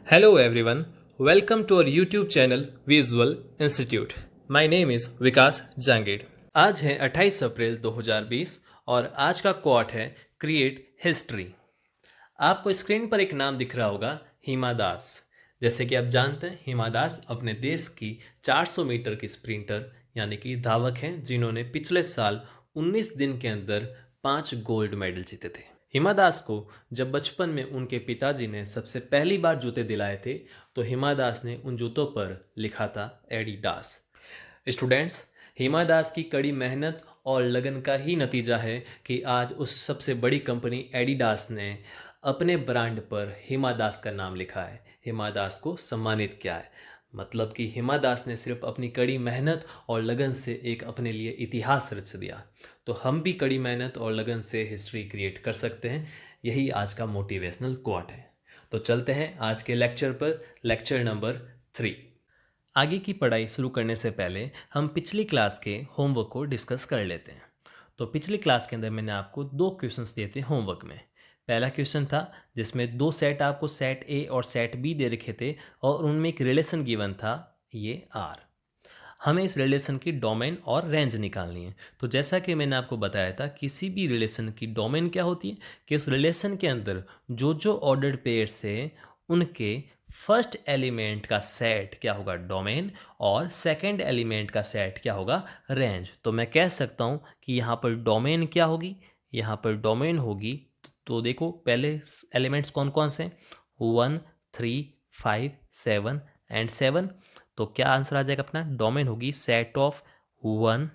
Hello everyone, welcome to our YouTube channel Visual Institute. My name is विकास जांगीड़। आज है 28 अप्रैल 2020 और आज का क्वाट है क्रिएट हिस्ट्री। आपको स्क्रीन पर एक नाम दिख रहा होगा, हिमा दास। जैसे कि आप जानते हैं, हिमा दास अपने देश की 400 मीटर की स्प्रिंटर यानी कि धावक हैं, जिन्होंने पिछले साल 19 दिन के अंदर 5 गोल्ड मेडल जीते थे। हिमा दास को जब बचपन में उनके पिताजी ने सबसे पहली बार जूते दिलाए थे, तो हिमा दास ने उन जूतों पर लिखा था एडिडास। स्टूडेंट्स, हिमा दास की कड़ी मेहनत और लगन का ही नतीजा है कि आज उस सबसे बड़ी कंपनी एडिडास ने अपने ब्रांड पर हिमा दास का नाम लिखा है, हिमा दास को सम्मानित किया है। मतलब कि हिमा दास ने सिर्फ अपनी कड़ी मेहनत और लगन से एक अपने लिए इतिहास रच दिया। तो हम भी कड़ी मेहनत और लगन से हिस्ट्री क्रिएट कर सकते हैं। यही आज का मोटिवेशनल कोट है। तो चलते हैं आज के लेक्चर पर, लेक्चर नंबर 3। आगे की पढ़ाई शुरू करने से पहले हम पिछली क्लास के होमवर्क को डिस्कस कर लेते हैं। तो पिछली क्लास के अंदर मैंने आपको 2 क्वेश्चंस दिए थे होमवर्क में। पहला क्वेश्चन था जिसमें 2 सेट, आपको सेट ए और सेट बी दे रखे थे और उनमें एक रिलेशन गिवन था, ये आर। हमें इस रिलेशन की डोमेन और रेंज निकालनी है। तो जैसा कि मैंने आपको बताया था, किसी भी रिलेशन की डोमेन क्या होती है कि उस रिलेशन के अंदर जो जो ऑर्डर्ड पेयर्स है उनके फर्स्ट एलिमेंट का सेट क्या होगा, डोमेन, और सेकंड एलिमेंट का सेट क्या होगा, रेंज। तो मैं कह सकता हूँ कि यहाँ पर डोमेन क्या होगी, यहाँ पर डोमेन होगी। तो देखो पहले एलिमेंट्स कौन कौन से हैं, 1, 3, 5, 7 एंड 7। तो क्या आंसर आ जाएगा अपना, डोमेन होगी सेट ऑफ 1,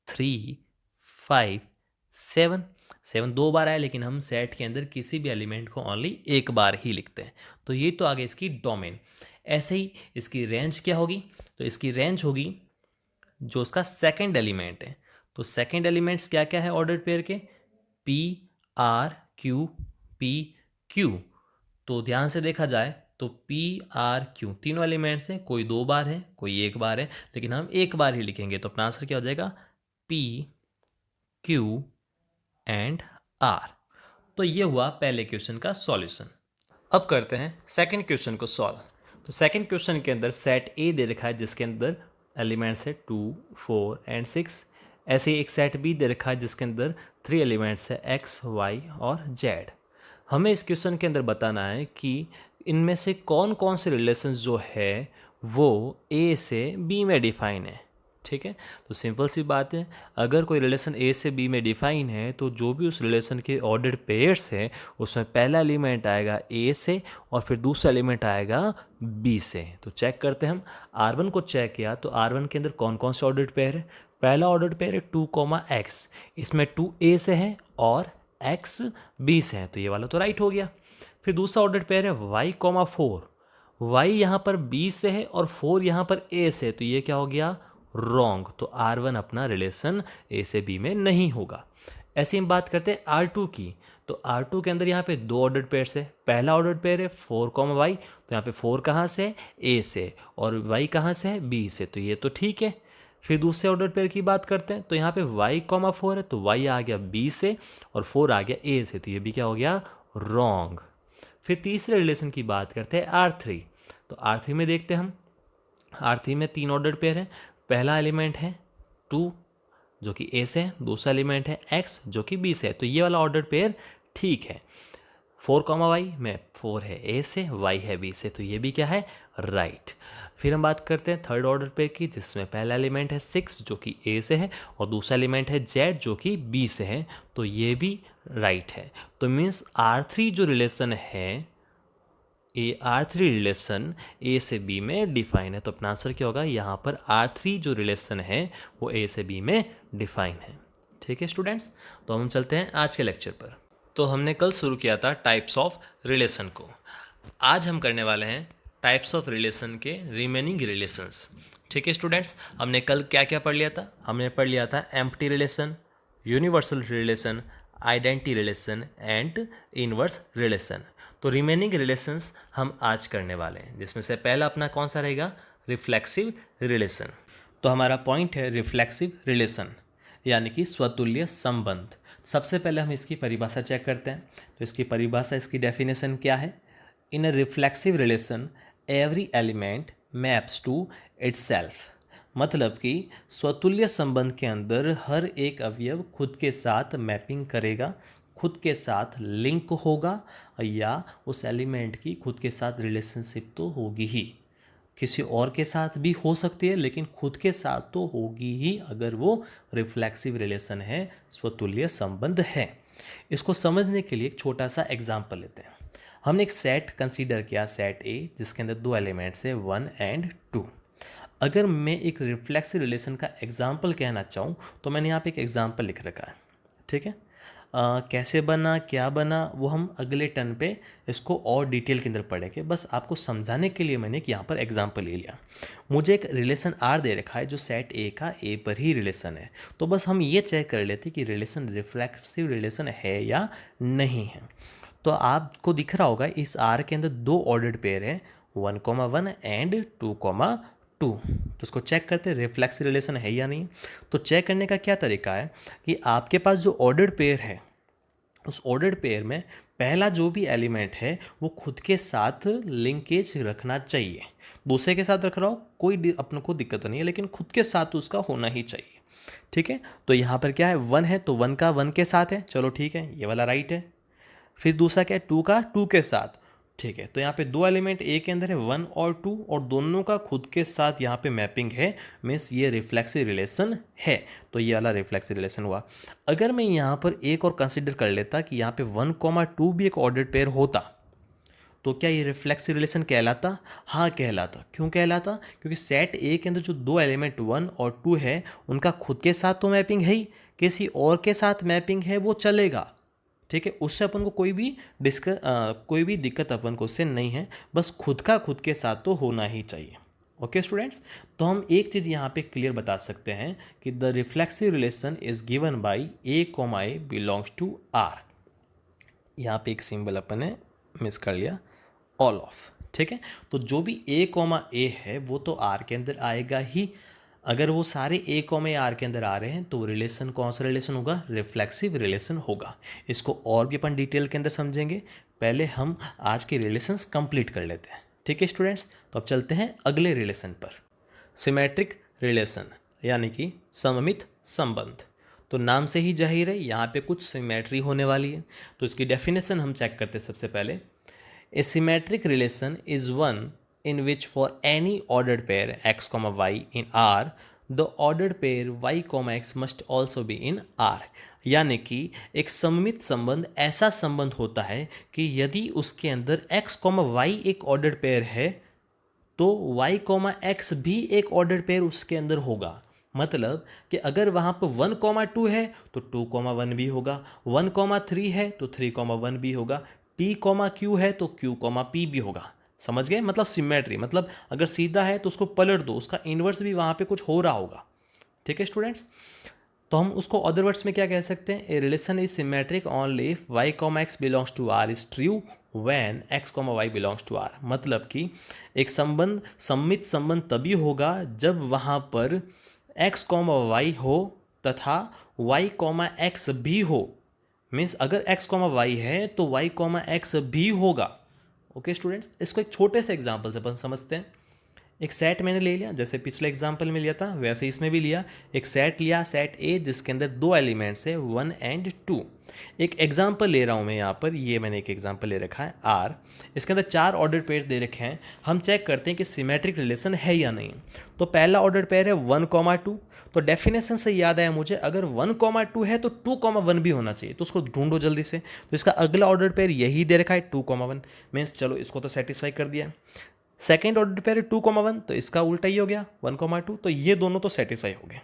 3, 5, 7। 7 2 बार आया, लेकिन हम सेट के अंदर किसी भी एलिमेंट को ओनली एक बार ही लिखते हैं। तो ये तो आगे इसकी डोमेन। ऐसे ही इसकी रेंज क्या होगी, तो इसकी रेंज होगी जो उसका सेकंड एलिमेंट है। तो सेकंड एलिमेंट्स क्या क्या है ऑर्डर्ड पेयर के, P R Q P Q. तो ध्यान से देखा जाए तो पी आर क्यू तीनों एलिमेंट्स हैं, कोई 2 बार है कोई 1 बार है, लेकिन हम एक बार ही लिखेंगे। तो अपना आंसर क्या हो जाएगा, पी क्यू एंड आर। तो ये हुआ पहले क्वेश्चन का सॉल्यूशन। अब करते हैं सेकंड क्वेश्चन को सॉल्व। तो सेकंड क्वेश्चन के अंदर सेट ए दे रखा है जिसके अंदर एलिमेंट्स है 2, 4 एंड 6। ऐसे ही एक सेट बी दे रखा है जिसके अंदर 3 एलिमेंट्स है एक्स, वाई और जेड। हमें इस क्वेश्चन के अंदर बताना है कि इनमें से कौन कौन से रिलेशंस जो है वो ए से बी में डिफाइन है। ठीक है, तो सिंपल सी बात है, अगर कोई रिलेशन ए से बी में डिफाइन है तो जो भी उस रिलेशन के ऑर्डर्ड पेयर्स है उसमें पहला एलिमेंट आएगा ए से और फिर दूसरा एलिमेंट आएगा बी से। तो चेक करते हैं हम, R1 को चेक किया तो R1 के अंदर कौन कौन से ऑर्डर्ड पेयर है। पहला ऑर्डर्ड पेयर है 2, x, इसमें 2 ए से है और x बी से है, तो ये वाला तो राइट हो गया। फिर दूसरा ऑर्डर्ड पेयर है y, 4, y यहाँ पर b से है और 4 यहाँ पर a से, तो ये क्या हो गया, रॉन्ग। तो R1 अपना रिलेशन ए से बी में नहीं होगा। ऐसे हम बात करते हैं R2 की। तो R2 के अंदर यहाँ पे 2 ऑर्डर्ड पेयर है। पहला ऑर्डर्ड पेयर है 4, y, तो यहाँ पे 4 कहाँ से है, ए से, और y कहाँ से है, बी से, तो ये तो ठीक है। फिर दूसरे ऑर्डर पेयर की बात करते हैं, तो यहाँ पे y, 4 है, तो y आ गया b से और 4 आ गया a से, तो ये भी क्या हो गया, रॉन्ग। फिर तीसरे रिलेशन की बात करते हैं R3। तो R3 में देखते हैं हम, R3 में 3 ऑर्डर पेयर है। पहला एलिमेंट है 2 जो कि a से है, दूसरा एलिमेंट है x जो कि b से है, तो ये वाला ऑर्डर पेयर ठीक है। 4, y में 4 है a से, y है b से, तो ये भी क्या है, राइट। फिर हम बात करते हैं थर्ड ऑर्डर पेयर की, जिसमें पहला एलिमेंट है 6 जो कि a से है और दूसरा एलिमेंट है z जो कि b से है, तो ये भी राइट है। तो मीन्स R3 जो रिलेशन है, ये R3 रिलेशन ए से बी में डिफाइन है। तो अपना आंसर क्या होगा, यहाँ पर R3 जो रिलेशन है वो ए से बी में डिफाइन है। ठीक है स्टूडेंट्स, तो हम चलते हैं आज के लेक्चर पर। तो हमने कल शुरू किया था टाइप्स ऑफ रिलेशन को। आज हम करने वाले हैं टाइप्स ऑफ रिलेशन के रिमेनिंग रिलेशंस। ठीक है स्टूडेंट्स, हमने कल क्या क्या पढ़ लिया था, हमने पढ़ लिया था empty relation, universal relation, identity relation and inverse relation. तो रिमेनिंग रिलेशंस हम आज करने वाले हैं, जिसमें से पहला अपना कौन सा रहेगा, रिफ्लेक्सिव रिलेशन। तो हमारा पॉइंट है रिफ्लेक्सिव रिलेशन यानी कि स्वतुल्य संबंध। सबसे पहले हम इसकी परिभाषा चेक करते हैं। तो इसकी परिभाषा, इसकी डेफिनेशन क्या है, in a reflexive relation every element maps to itself. मतलब कि स्वतुल्य संबंध के अंदर हर एक अवयव खुद के साथ मैपिंग करेगा, खुद के साथ लिंक होगा, या उस एलिमेंट की खुद के साथ रिलेशनशिप तो होगी ही। किसी और के साथ भी हो सकती है, लेकिन खुद के साथ तो होगी ही अगर वो रिफ्लेक्सिव रिलेशन है, स्वतुल्य संबंध है। इसको समझने के लिए एक छोटा सा एग्जाम्पल लेते हैं। हमने एक सेट कंसीडर किया, सेट ए, जिसके अंदर दो एलिमेंट्स है 1 एंड 2। अगर मैं एक रिफ्लेक्सिव रिलेशन का एग्जाम्पल कहना चाहूँ तो मैंने यहाँ पे एक एग्जाम्पल लिख रखा है, ठीक है। कैसे बना, क्या बना, वो हम अगले टर्न पे इसको और डिटेल के अंदर पढ़ेंगे। बस आपको समझाने के लिए मैंने एक यहाँ पर एग्जाम्पल ले लिया। मुझे एक रिलेशन आर दे रखा है जो सेट ए का ए पर ही रिलेशन है, तो बस हम ये चेक कर लेते कि रिलेशन रिफ्लेक्सिव रिलेशन है या नहीं है। तो आपको दिख रहा होगा इस आर के अंदर दो ऑर्डर्ड पेयर है, 1,1 एंड 2,2। तो उसको चेक करते हैं रिफ्लेक्सिव रिलेशन है या नहीं। तो चेक करने का क्या तरीका है कि आपके पास जो ऑर्डर्ड पेयर है, उस ऑर्डर्ड पेयर में पहला जो भी एलिमेंट है वो खुद के साथ लिंकेज रखना चाहिए। दूसरे के साथ रख रहा हो कोई अपने को दिक्कत नहीं है, लेकिन खुद के साथ उसका होना ही चाहिए, ठीक है। तो यहाँ पर क्या है, 1 है तो 1 का 1 के साथ है, चलो ठीक है, ये वाला राइट है। फिर दूसरा क्या है, 2 का 2 के साथ, ठीक है। तो यहाँ पे दो एलिमेंट ए के अंदर है 1 और 2, और दोनों का खुद के साथ यहाँ पे मैपिंग है, मीन्स ये रिफ्लेक्सिव रिलेशन है। तो ये वाला रिफ्लेक्सिव रिलेशन हुआ। अगर मैं यहाँ पर एक और कंसिडर कर लेता कि यहाँ पे 1,2 भी एक ऑर्डर्ड पेयर होता, तो क्या ये रिफ्लेक्सिव रिलेशन कहलाता? हाँ कहलाता। क्यों कहलाता? क्योंकि सेट ए के अंदर जो दो एलिमेंट 1 और 2 है उनका खुद के साथ तो मैपिंग है ही, किसी और के साथ मैपिंग है वो चलेगा, ठीक है। उससे अपन को कोई भी दिक्कत अपन को उससे नहीं है, बस खुद का खुद के साथ तो होना ही चाहिए। ओके स्टूडेंट्स, तो हम एक चीज़ यहाँ पे क्लियर बता सकते हैं कि the reflexive relation is given by a comma a belongs to R. यहाँ पे एक सिंबल अपन ने मिस कर लिया, ऑल ऑफ, ठीक है। तो जो भी ए कॉमा ए है वो तो आर के अंदर आएगा ही। अगर वो सारे ए कॉमा ए आर के अंदर आ रहे हैं तो रिलेशन कौन सा रिलेशन होगा? रिफ्लेक्सिव रिलेशन होगा। इसको और भी अपन डिटेल के अंदर समझेंगे, पहले हम आज के रिलेशंस कंप्लीट कर लेते हैं, ठीक है स्टूडेंट्स। तो अब चलते हैं अगले रिलेशन पर, सिमेट्रिक रिलेशन यानी कि सममित संबंध। तो नाम से ही जाहिर है यहाँ पे कुछ सिमेट्री होने वाली है। तो इसकी डेफिनेशन हम चेक करते हैं सबसे पहले। A symmetric relation is one in which for any ordered pair x, y in R, the ordered pair y, x must also be in R। यानी कि एक सममित संबंध ऐसा संबंध होता है कि यदि उसके अंदर x, y एक ऑर्डर्ड पेयर है तो y, x भी एक ऑर्डर्ड पेयर उसके अंदर होगा। मतलब कि अगर वहाँ पर 1,2 है तो 2,1 भी होगा, 1,3 है तो 3,1 भी होगा, p, q है तो q, p भी होगा। समझ गए? मतलब सिमेट्री, मतलब अगर सीधा है तो उसको पलट दो, उसका इन्वर्स भी वहाँ पे कुछ हो रहा होगा, ठीक है स्टूडेंट्स। तो हम उसको अदर वर्ड्स में क्या कह सकते हैं? A relation is symmetric only if y, x belongs to R is true when x, y belongs to R। मतलब कि एक संबंध सममित संबंध तभी होगा जब वहाँ पर x, y हो तथा y, x भी हो। मीन्स अगर x, y है तो y, x भी होगा। ओके स्टूडेंट्स, इसको एक छोटे से एग्जाम्पल से अपन समझते हैं। एक सेट मैंने ले लिया, जैसे पिछले एग्जाम्पल में लिया था वैसे इसमें भी लिया। एक सेट लिया, सेट ए, जिसके अंदर दो एलिमेंट्स है 1 एंड 2। एक एग्जाम्पल ले रहा हूँ मैं यहाँ पर, ये मैंने एक एग्जाम्पल ले रखा है आर। इसके अंदर 4 ऑर्डर पेयर दे रखे हैं। हम चेक करते हैं कि सिमेट्रिक रिलेशन है या नहीं। तो पहला ऑर्डर पेयर है 1,2। तो डेफिनेशन से याद आया मुझे, अगर 1,2 है तो 2,1 भी होना चाहिए। तो उसको ढूंढो जल्दी से। तो इसका अगला ऑर्डर पेयर यही दे रखा है 2,1। मीन्स चलो इसको तो सेटिस्फाई कर दिया। सेकेंड ऑर्डर पेयर 2,1, तो इसका उल्टा ही हो गया 1,2। तो ये दोनों तो सेटिस्फाई हो गए।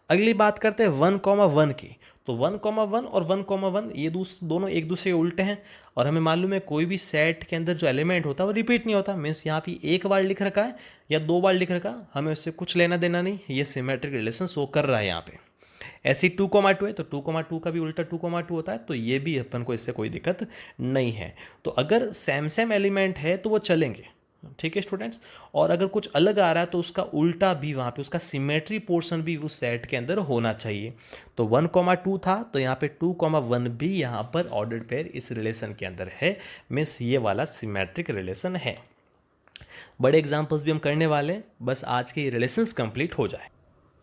अगली बात करते हैं 1,1 की। तो 1,1 और 1,1 ये दोनों एक दूसरे के उल्टे हैं, और हमें मालूम है कोई भी सेट के अंदर जो एलिमेंट होता है वो रिपीट नहीं होता। मीन्स यहाँ पे एक बार लिख रखा है या 2 बार लिख रखा, हमें उससे कुछ लेना देना नहीं। ये सिमेट्रिक रिलेशन शो कर रहा है यहाँ पे। ऐसी 2,2 है तो 2,2 का भी उल्टा 2,2 होता है, तो ये भी अपन को इससे कोई दिक्कत नहीं है। तो अगर सेम एलिमेंट है तो वो चलेंगे, ठीक है स्टूडेंट्स। और अगर कुछ अलग आ रहा है तो उसका उल्टा भी वहाँ पे उसका सिमेट्री पोर्शन भी उस सेट के अंदर होना चाहिए। तो 1,2 था तो यहाँ पे 2,1 भी यहाँ पर ऑर्डर्ड पेयर इस रिलेशन के अंदर है, मीन्स ये वाला सिमेट्रिक रिलेशन है। बड़े एग्जाम्पल्स भी हम करने वाले हैं, बस आज के रिलेशंस कंप्लीट हो जाए।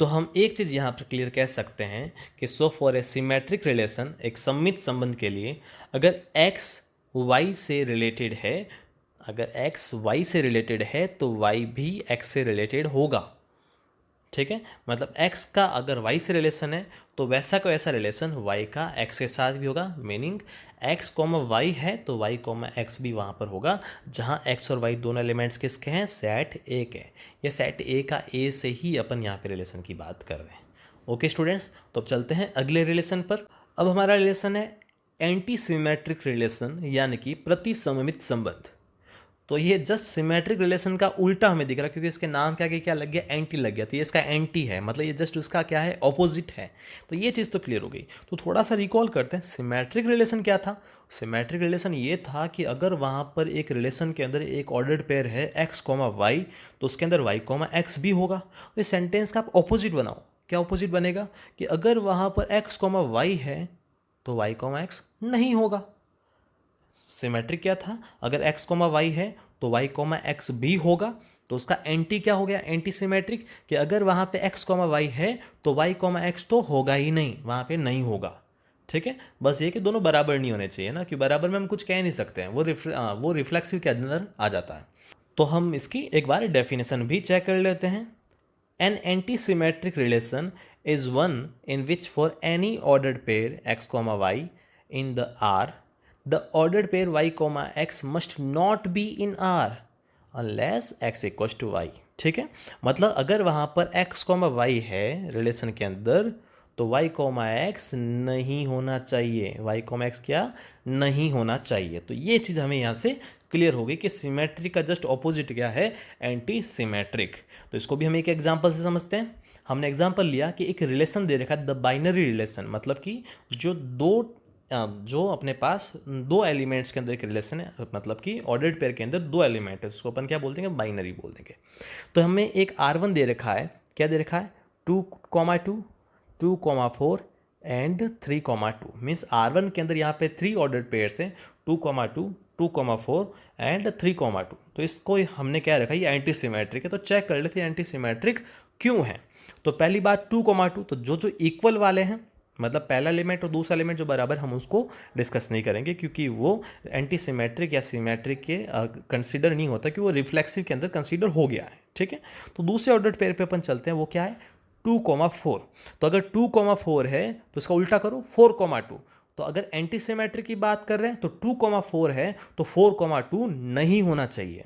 तो हम एक चीज़ यहाँ पर क्लियर कह सकते हैं कि so for a symmetric relation, एक सममित संबंध के लिए, अगर x y से रिलेटेड है, अगर x y से रिलेटेड है तो y भी x से रिलेटेड होगा। ठीक है, मतलब x का अगर y से रिलेशन है तो वैसा का वैसा रिलेशन y का x के साथ भी होगा, मीनिंग x कॉमा y है तो y कॉमा x भी वहाँ पर होगा, जहाँ x और y दोनों एलिमेंट्स किसके हैं, सेट ए के। ये सेट ए का ए से ही अपन यहाँ पे रिलेशन की बात कर रहे हैं। ओके स्टूडेंट्स, तो अब चलते हैं अगले रिलेशन पर। अब हमारा रिलेशन है एंटी सिमेट्रिक रिलेशन, यानी कि प्रतिसममित संबंध। तो ये जस्ट सिमेट्रिक रिलेशन का उल्टा हमें दिख रहा है, क्योंकि इसके नाम के आगे क्या लग गया, एंटी लग गया, तो ये इसका एंटी है, मतलब ये जस्ट उसका क्या है, ऑपोजिट है। तो ये चीज़ तो क्लियर हो गई। तो थोड़ा सा रिकॉल करते हैं, सिमेट्रिक रिलेशन क्या था। सिमेट्रिक रिलेशन ये था कि अगर वहाँ पर एक रिलेशन के अंदर एक ऑर्डर्ड पेयर है एक्स कॉमा वाई, तो उसके अंदर वाई कॉमा एक्स भी होगा। तो इस सेंटेंस का आप ऑपोजिट बनाओ, क्या ऑपोजिट बनेगा कि अगर वहाँ पर एक्स कॉमा वाई है तो वाई कॉमा एक्स नहीं होगा। सिमेट्रिक क्या था, अगर x कॉमा वाई है तो y कॉमा एक्स भी होगा। तो उसका एंटी क्या हो गया, एंटी सिमेट्रिक, कि अगर वहाँ पे x कॉमा वाई है तो y कॉमा एक्स तो होगा ही नहीं, वहाँ पे नहीं होगा। ठीक है, बस ये कि दोनों बराबर नहीं होने चाहिए ना, कि बराबर में हम कुछ कह नहीं सकते हैं, वो रिफ्लेक्सिव के अंदर आ जाता है। तो हम इसकी एक बार डेफिनेशन भी चेक कर लेते हैं। An anti symmetric relation is one in which for any ordered pair x comma y in the R, the ordered pair y comma x must not be in R unless x equals to y। ठीक है, मतलब अगर वहाँ पर x comma y है relation के अंदर तो y कॉमा x नहीं होना चाहिए, y कॉमा x क्या नहीं होना चाहिए। तो ये चीज़ हमें यहाँ से क्लियर हो गई कि सिमेट्रिक का जस्ट ऑपोजिट क्या है, एंटी सिमेट्रिक। तो इसको भी हम एक एग्जांपल से समझते हैं। हमने एग्जांपल लिया कि एक रिलेशन दे रखा है, द बाइनरी रिलेशन, मतलब कि जो अपने पास दो एलिमेंट्स के अंदर एक रिलेशन है, मतलब कि ऑर्डर्ड पेयर के अंदर दो एलिमेंट है, उसको अपन क्या बोल देंगे, बाइनरी बोल देंगे। तो हमें एक R1 दे रखा है, क्या दे रखा है, 2,2, 2,4 एंड 3,2। मीन्स R1 के अंदर यहाँ पे 3 ऑर्डर्ड पेयर्स है, 2,2, 2,4 एंड 3,2। तो इसको हमने क्या रखा है, ये एंटी सिमेट्रिक है। तो चेक कर लेते हैं एंटी सिमेट्रिक क्यों है। तो पहली बात 2,2, तो जो इक्वल वाले हैं, मतलब पहला एलिमेंट और दूसरा एलिमेंट जो बराबर, हम उसको डिस्कस नहीं करेंगे, क्योंकि वो एंटी सिमेट्रिक या सिमेट्रिक के कंसीडर नहीं होता, कि वो रिफ्लेक्सिव के अंदर कंसीडर हो गया है। ठीक है, तो दूसरे ऑर्डर पेयर पे अपन चलते हैं, वो क्या है, 2,4। तो अगर 2,4 है तो इसका उल्टा करो, 4,2। तो अगर एंटी सिमेट्रिक की बात कर रहे हैं तो 2,4 है तो 4,2 नहीं होना चाहिए।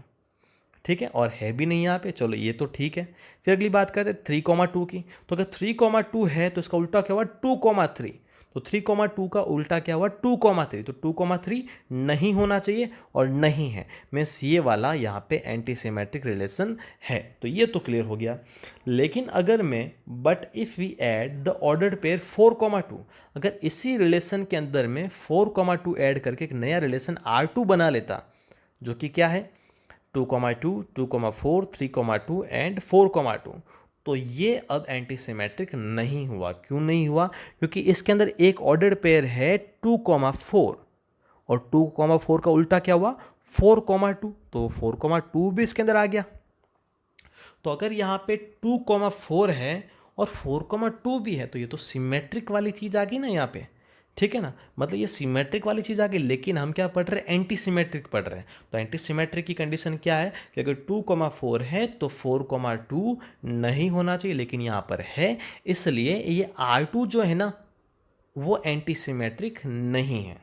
ठीक है, और है भी नहीं यहाँ पे, चलो ये तो ठीक है। फिर अगली बात करते हैं 3,2 की। तो अगर 3,2 है तो इसका उल्टा क्या हुआ, 2,3। तो 3,2 का उल्टा क्या हुआ, 2,3। तो 2,3 नहीं होना चाहिए और नहीं है, मीन्स ये वाला यहाँ पे एंटी सिमेट्रिक रिलेशन है। तो ये तो क्लियर हो गया। लेकिन अगर मैं but if we add the ordered pair 4,2, अगर इसी रिलेशन के अंदर में 4,2 ऐड करके एक नया रिलेशन R2 बना लेता, जो कि क्या है 2,2, 2,4, 3,2 एंड 4,2, तो ये अब एंटी सिमेट्रिक नहीं हुआ। क्यों नहीं हुआ, क्योंकि इसके अंदर एक ऑर्डर्ड पेयर है 2,4 और 2,4 का उल्टा क्या हुआ, 4,2। तो 4,2 भी इसके अंदर आ गया। तो अगर यहाँ पे 2,4 है और 4,2 भी है तो ये तो सिमेट्रिक वाली चीज़ आ गई ना यहाँ पे। ठीक है ना, मतलब ये सिमेट्रिक वाली चीज़ आ गई। लेकिन हम क्या पढ़ रहे हैं, एंटी सिमेट्रिक पढ़ रहे हैं। तो एंटी सिमेट्रिक की कंडीशन क्या है कि अगर 2,4 है तो 4,2 नहीं होना चाहिए, लेकिन यहाँ पर है, इसलिए ये R2 जो है ना वो एंटी सिमेट्रिक नहीं है।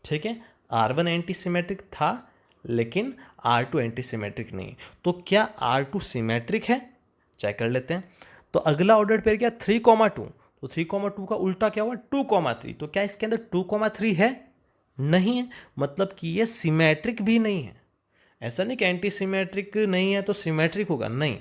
ठीक है, R1 एंटी सिमेट्रिक था लेकिन R2 एंटी सिमेट्रिक नहीं। तो क्या R2 सिमेट्रिक है, चेक कर लेते हैं। तो अगला ऑर्डर पेयर क्या, 3,2। तो 3,2 का उल्टा क्या हुआ, 2,3। तो क्या इसके अंदर 2,3 है, नहीं है, मतलब कि ये सिमेट्रिक भी नहीं है। ऐसा नहीं कि एंटी सिमेट्रिक नहीं है तो सिमेट्रिक होगा, नहीं,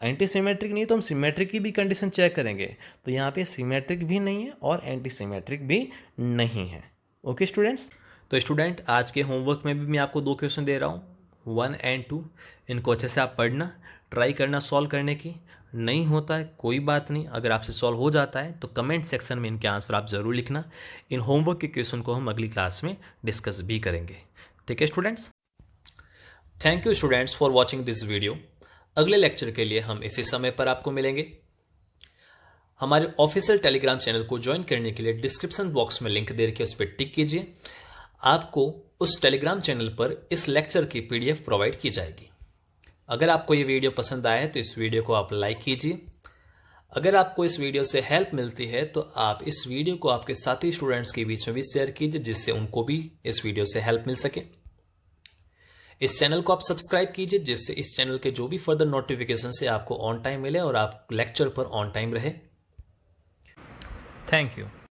एंटी सिमेट्रिक नहीं है तो हम सिमेट्रिक की भी कंडीशन चेक करेंगे। तो यहाँ पे सिमेट्रिक भी नहीं है और एंटी सिमेट्रिक भी नहीं है। ओके स्टूडेंट्स, तो स्टूडेंट आज के होमवर्क में भी मैं आपको 2 क्वेश्चन दे रहा हूँ। 1 एंड 2 इनको अच्छे से आप पढ़ना, ट्राई करना सॉल्व करने की। नहीं होता है कोई बात नहीं, अगर आपसे सॉल्व हो जाता है तो कमेंट सेक्शन में इनके आंसर आप ज़रूर लिखना। इन होमवर्क के क्वेश्चन को हम अगली क्लास में डिस्कस भी करेंगे। ठीक है students, thank you students for watching this video. अगले लेक्चर के लिए हम इसी समय पर आपको मिलेंगे। हमारे ऑफिशियल टेलीग्राम चैनल को ज्वाइन करने के लिए डिस्क्रिप्शन बॉक्स में लिंक दे रखी है, उस पर टिक कीजिए। आपको उस टेलीग्राम चैनल पर इस लेक्चर की पीडीएफ प्रोवाइड की जाएगी। अगर आपको ये वीडियो पसंद आया है तो इस वीडियो को आप लाइक कीजिए। अगर आपको इस वीडियो से हेल्प मिलती है तो आप इस वीडियो को आपके साथी स्टूडेंट्स के बीच में भी शेयर कीजिए, जिससे उनको भी इस वीडियो से हेल्प मिल सके। इस चैनल को आप सब्सक्राइब कीजिए, जिससे इस चैनल के जो भी फर्दर नोटिफिकेशन से आपको ऑन टाइम मिले और आप लेक्चर पर ऑन टाइम रहे। Thank you.